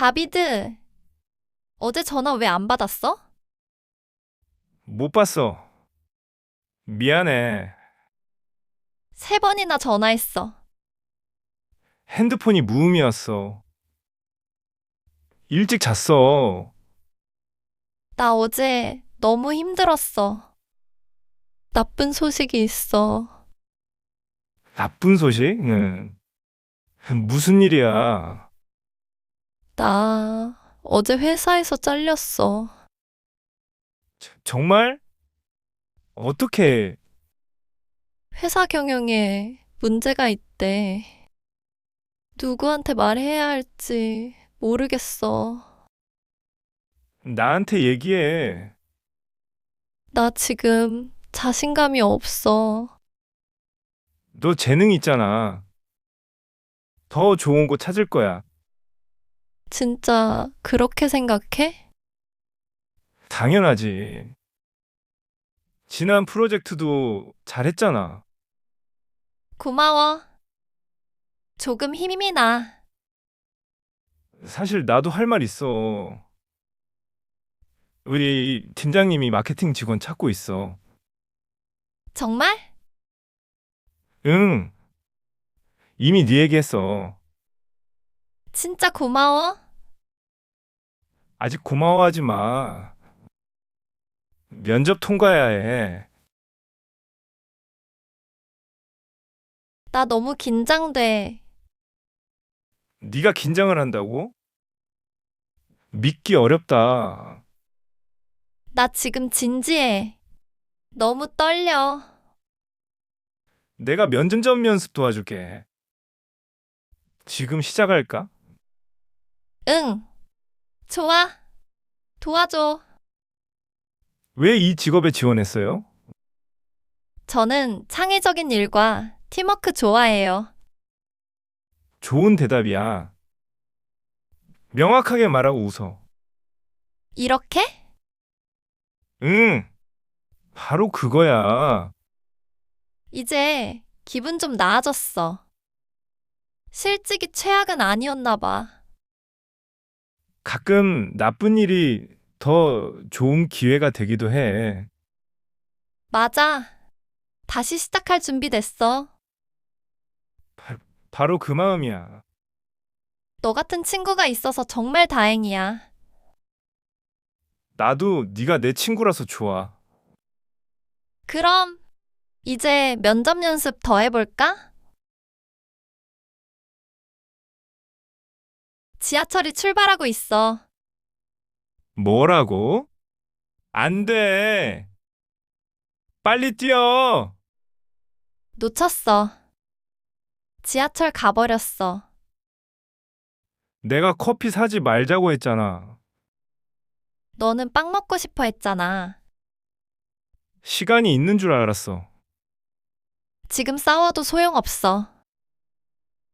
다비드, 어제 전화 왜 안 받았어? 못 봤어. 미안해. 3번이나 전화했어. 핸드폰이 무음이었어. 일찍 잤어. 나 어제 너무 힘들었어. 나쁜 소식이 있어. 나쁜 소식? 응. 무슨 일이야? 나 어제 회사에서 잘렸어. 정말? 어떻게? 회사 경영에 문제가 있대. 누구한테 말해야 할지 모르겠어. 나한테 얘기해. 나 지금 자신감이 없어. 너 재능 있잖아. 더 좋은 곳 찾을 거야. 진짜 그렇게 생각해? 당연하지. 지난 프로젝트도 잘했잖아. 고마워. 조금 힘이 나. 사실 나도 할 말 있어. 우리 팀장님이 마케팅 직원 찾고 있어. 정말? 응, 이미 네 얘기했어. 진짜 고마워. 아직 고마워하지 마. 면접 통과해야 해. 나 너무 긴장돼. 네가 긴장을 한다고? 믿기 어렵다. 나 지금 진지해. 너무 떨려. 내가 면접 연습 도와줄게. 지금 시작할까? 응, 좋아. 도와줘. 왜 이 직업에 지원했어요? 저는 창의적인 일과 팀워크 좋아해요. 좋은 대답이야. 명확하게 말하고 웃어. 이렇게? 응, 바로 그거야. 이제 기분 좀 나아졌어. 실직이 최악은 아니었나 봐. 가끔 나쁜 일이 더 좋은 기회가 되기도 해. 맞아. 다시 시작할 준비 됐어. 바로 그 마음이야. 너 같은 친구가 있어서 정말 다행이야. 나도 네가 내 친구라서 좋아. 그럼 이제 면접 연습 더 해볼까? 지하철이 출발하고 있어. 뭐라고? 안 돼. 빨리 뛰어. 놓쳤어. 지하철 가버렸어. 내가 커피 사지 말자고 했잖아. 너는 빵 먹고 싶어 했잖아. 시간이 있는 줄 알았어. 지금 싸워도 소용없어.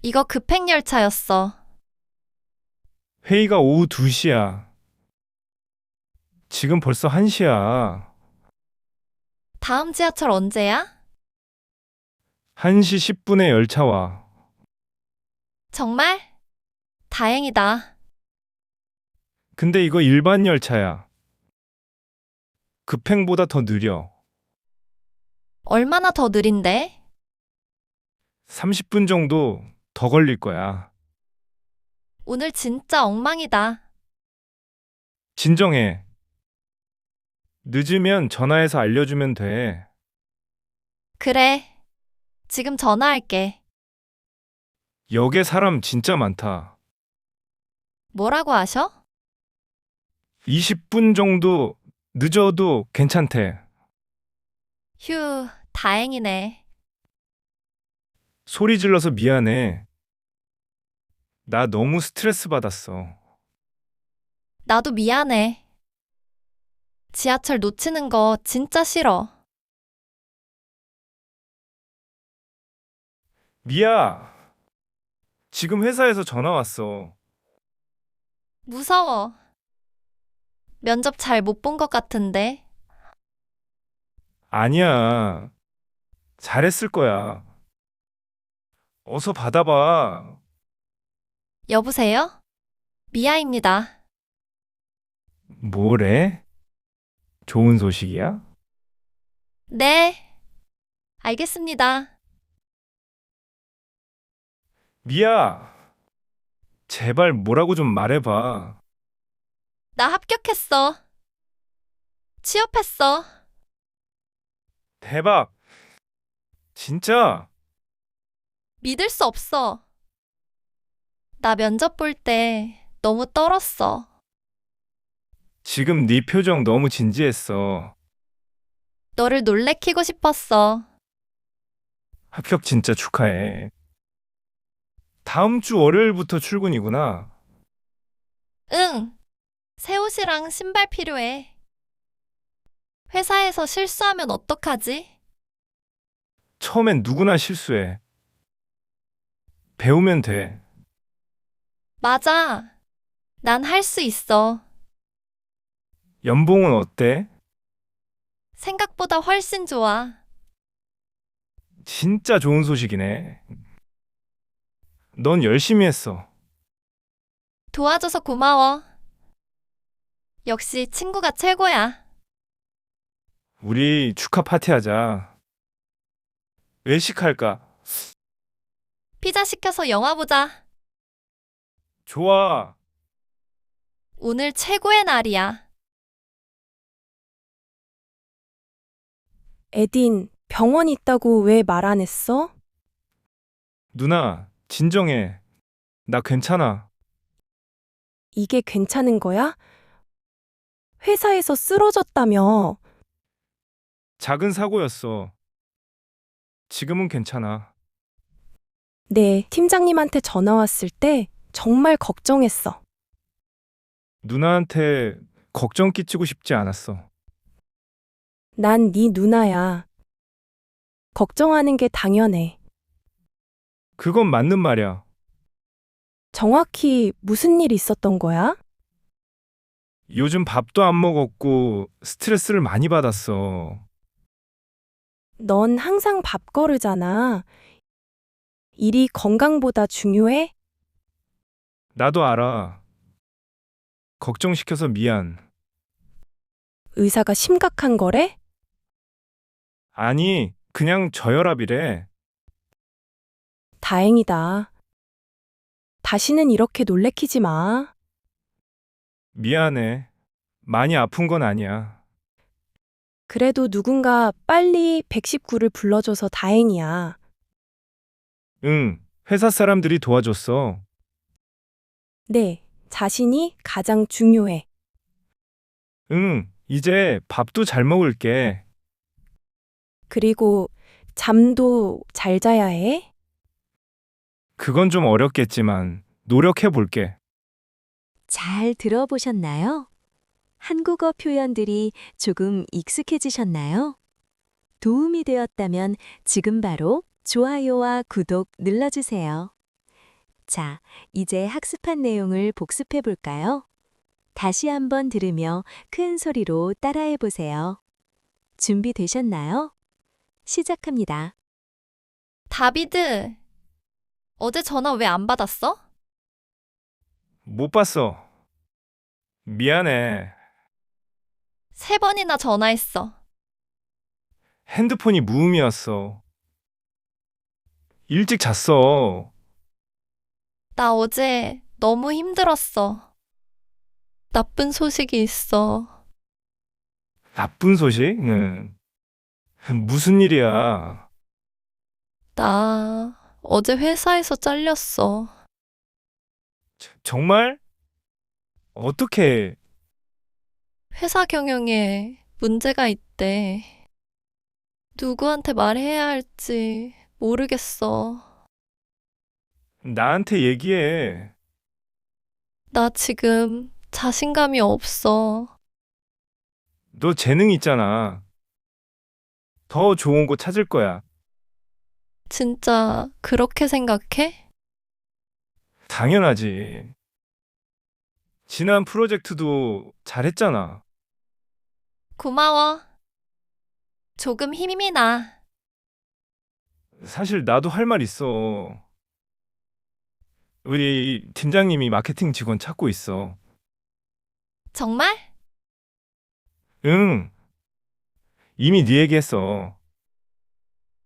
이거 급행열차였어. 회의가 오후 2시야. 지금 벌써 1시야. 다음 지하철 언제야? 1시 10분에 열차 와. 정말? 다행이다. 근데 이거 일반 열차야. 급행보다 더 느려. 얼마나 더 느린데? 30분 정도 더 걸릴 거야. 오늘 진짜 엉망이다. 진정해. 늦으면 전화해서 알려주면 돼. 그래. 지금 전화할게. 역에 사람 진짜 많다. 뭐라고 하셔? 20분 정도 늦어도 괜찮대. 휴, 다행이네. 소리 질러서 미안해. 나 너무 스트레스 받았어. 나도 미안해. 지하철 놓치는 거 진짜 싫어. 미야, 지금 회사에서 전화 왔어. 무서워. 면접 잘 못 본 것 같은데. 아니야. 잘했을 거야. 어서 받아봐. 여보세요? 미아입니다. 뭐래? 좋은 소식이야? 네, 알겠습니다. 미야, 제발 뭐라고 좀 말해봐. 나 합격했어. 취업했어. 대박! 진짜? 믿을 수 없어. 나 면접 볼 때 너무 떨었어. 지금 네 표정 너무 진지했어. 너를 놀래키고 싶었어. 합격 진짜 축하해. 다음 주 월요일부터 출근이구나. 응, 새 옷이랑 신발 필요해. 회사에서 실수하면 어떡하지? 처음엔 누구나 실수해. 배우면 돼. 맞아. 난 할 수 있어. 연봉은 어때? 생각보다 훨씬 좋아. 진짜 좋은 소식이네. 넌 열심히 했어. 도와줘서 고마워. 역시 친구가 최고야. 우리 축하 파티하자. 외식할까? 피자 시켜서 영화 보자. 좋아. 오늘 최고의 날이야. 에딘, 병원 있다고 왜 말 안 했어? 누나, 진정해. 나 괜찮아. 이게 괜찮은 거야? 회사에서 쓰러졌다며. 작은 사고였어. 지금은 괜찮아. 네, 팀장님한테 전화 왔을 때 정말 걱정했어. 누나한테 걱정 끼치고 싶지 않았어. 난 네 누나야. 걱정하는 게 당연해. 그건 맞는 말이야. 정확히 무슨 일 있었던 거야? 요즘 밥도 안 먹었고 스트레스를 많이 받았어. 넌 항상 밥 거르잖아. 일이 건강보다 중요해? 나도 알아. 걱정시켜서 미안. 의사가 심각한 거래? 아니, 그냥 저혈압이래. 다행이다. 다시는 이렇게 놀래키지 마. 미안해. 많이 아픈 건 아니야. 그래도 누군가 빨리 119를 불러줘서 다행이야. 응, 회사 사람들이 도와줬어. 네, 자신이 가장 중요해. 응, 이제 밥도 잘 먹을게. 그리고 잠도 잘 자야 해. 그건 좀 어렵겠지만 노력해 볼게. 잘 들어보셨나요? 한국어 표현들이 조금 익숙해지셨나요? 도움이 되었다면 지금 바로 좋아요와 구독 눌러주세요. 자, 이제 학습한 내용을 복습해 볼까요? 다시 한번 들으며 큰 소리로 따라해 보세요. 준비되셨나요? 시작합니다. 다비드, 어제 전화 왜 안 받았어? 못 봤어. 미안해. 3번이나 전화했어. 핸드폰이 무음이었어. 일찍 잤어. 나 어제 너무 힘들었어. 나쁜 소식이 있어. 나쁜 소식? 응. 무슨 일이야? 나 어제 회사에서 잘렸어. 정말? 어떻게? 회사 경영에 문제가 있대. 누구한테 말해야 할지 모르겠어. 나한테 얘기해. 나 지금 자신감이 없어. 너 재능 있잖아. 더 좋은 곳 찾을 거야. 진짜 그렇게 생각해? 당연하지. 지난 프로젝트도 잘했잖아. 고마워. 조금 힘이 나. 사실 나도 할 말 있어. 우리 팀장님이 마케팅 직원 찾고 있어. 정말? 응. 이미 네 얘기했어.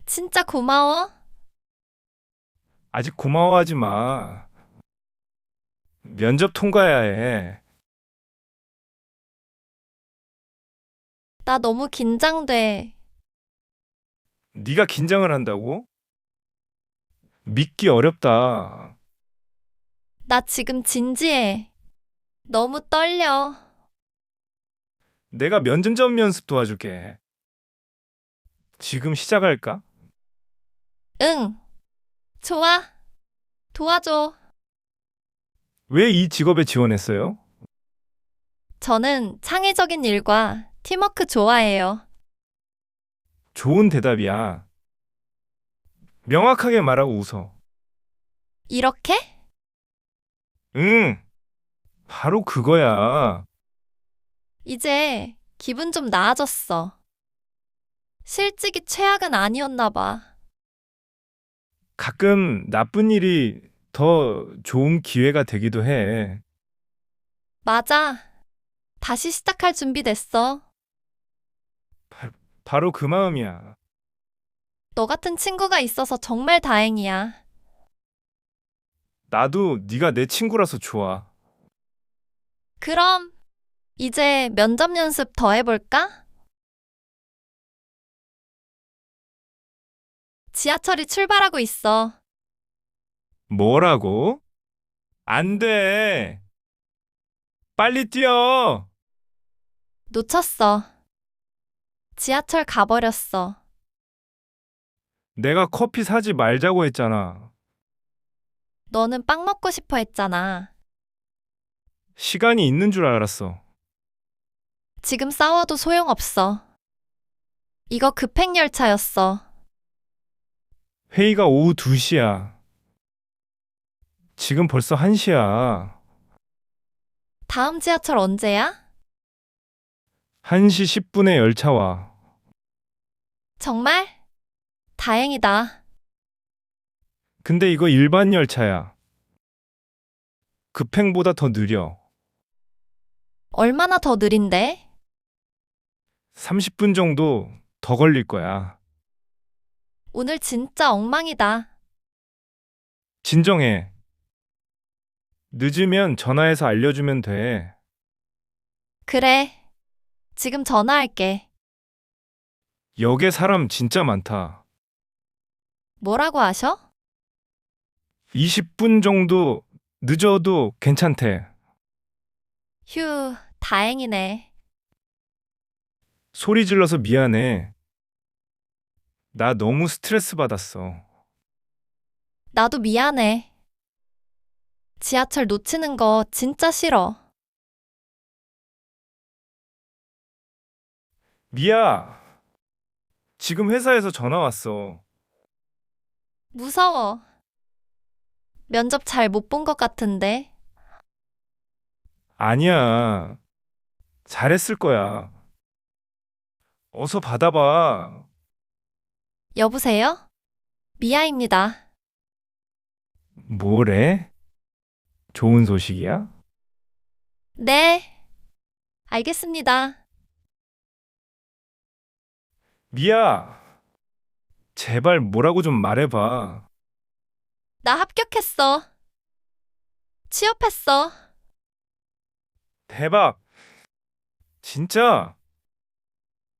진짜 고마워. 아직 고마워하지 마. 면접 통과해야 해. 나 너무 긴장돼. 네가 긴장을 한다고? 믿기 어렵다. 나 지금 진지해. 너무 떨려. 내가 면접 연습 도와줄게. 지금 시작할까? 응. 좋아. 도와줘. 왜 이 직업에 지원했어요? 저는 창의적인 일과 팀워크 좋아해요. 좋은 대답이야. 명확하게 말하고 웃어. 이렇게? 응, 바로 그거야. 이제 기분 좀 나아졌어. 실직이 최악은 아니었나 봐. 가끔 나쁜 일이 더 좋은 기회가 되기도 해. 맞아. 다시 시작할 준비 됐어. 바로 그 마음이야. 너 같은 친구가 있어서 정말 다행이야. 나도 네가 내 친구라서 좋아. 그럼 이제 면접 연습 더 해볼까? 지하철이 출발하고 있어. 뭐라고? 안 돼. 빨리 뛰어. 놓쳤어. 지하철 가버렸어. 내가 커피 사지 말자고 했잖아. 너는 빵 먹고 싶어 했잖아. 시간이 있는 줄 알았어. 지금 싸워도 소용없어. 이거 급행열차였어. 회의가 오후 2시야. 지금 벌써 1시야. 다음 지하철 언제야? 1시 10분에 열차 와. 정말? 다행이다. 근데 이거 일반 열차야. 급행보다 더 느려. 얼마나 더 느린데? 30분 정도 더 걸릴 거야. 오늘 진짜 엉망이다. 진정해. 늦으면 전화해서 알려주면 돼. 그래. 지금 전화할게. 역에 사람 진짜 많다. 뭐라고 하셔? 20분 정도 늦어도 괜찮대. 휴, 다행이네. 소리 질러서 미안해. 나 너무 스트레스 받았어. 나도 미안해. 지하철 놓치는 거 진짜 싫어. 미야, 지금 회사에서 전화 왔어. 무서워. 면접 잘 못 본 것 같은데. 아니야. 잘했을 거야. 어서 받아봐. 여보세요? 미아입니다. 뭐래? 좋은 소식이야? 네. 알겠습니다. 미야, 제발 뭐라고 좀 말해봐. 나 합격했어. 취업했어. 대박. 진짜?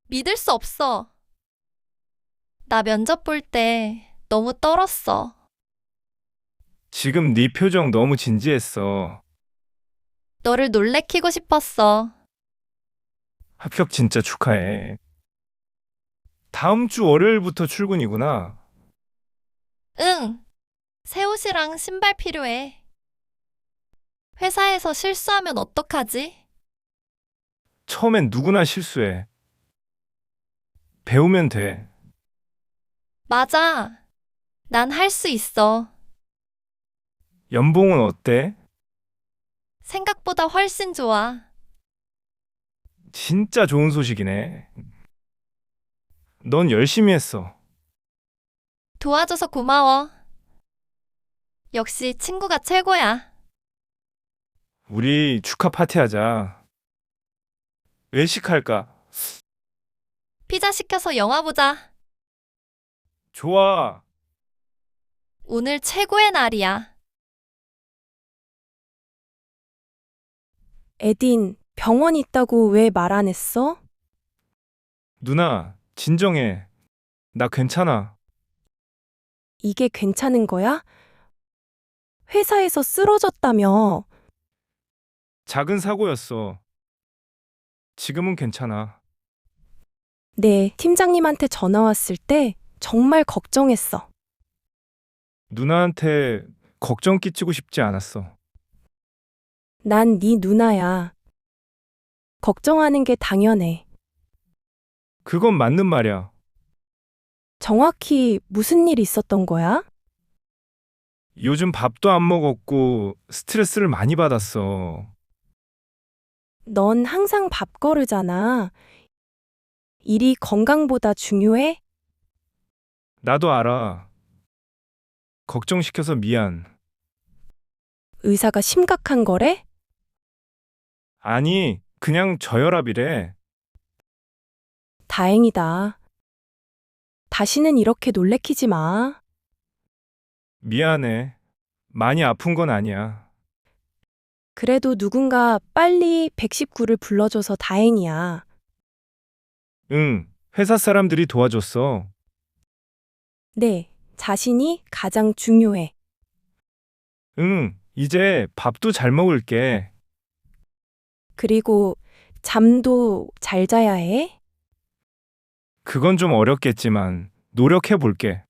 믿을 수 없어. 나 면접 볼 때 너무 떨었어. 지금 네 표정 너무 진지했어. 너를 놀래키고 싶었어. 합격 진짜 축하해. 다음 주 월요일부터 출근이구나. 응. 새 옷이랑 신발 필요해. 회사에서 실수하면 어떡하지? 처음엔 누구나 실수해. 배우면 돼. 맞아. 난 할 수 있어. 연봉은 어때? 생각보다 훨씬 좋아. 진짜 좋은 소식이네. 넌 열심히 했어. 도와줘서 고마워. 역시 친구가 최고야. 우리 축하 파티하자. 외식할까? 피자 시켜서 영화 보자. 좋아. 오늘 최고의 날이야. 에딘, 병원 있다고 왜 말 안 했어? 누나, 진정해. 나 괜찮아. 이게 괜찮은 거야? 회사에서 쓰러졌다며. 작은 사고였어. 지금은 괜찮아. 네, 팀장님한테 전화 왔을 때 정말 걱정했어. 누나한테 걱정 끼치고 싶지 않았어. 난 네 누나야. 걱정하는 게 당연해. 그건 맞는 말이야. 정확히 무슨 일 있었던 거야? 요즘 밥도 안 먹었고 스트레스를 많이 받았어. 넌 항상 밥 거르잖아. 일이 건강보다 중요해? 나도 알아. 걱정시켜서 미안. 의사가 심각한 거래? 아니, 그냥 저혈압이래. 다행이다. 다시는 이렇게 놀래키지 마. 미안해. 많이 아픈 건 아니야. 그래도 누군가 빨리 119를 불러줘서 다행이야. 응, 회사 사람들이 도와줬어. 네, 자신이 가장 중요해. 응, 이제 밥도 잘 먹을게. 그리고 잠도 잘 자야 해. 그건 좀 어렵겠지만 노력해 볼게.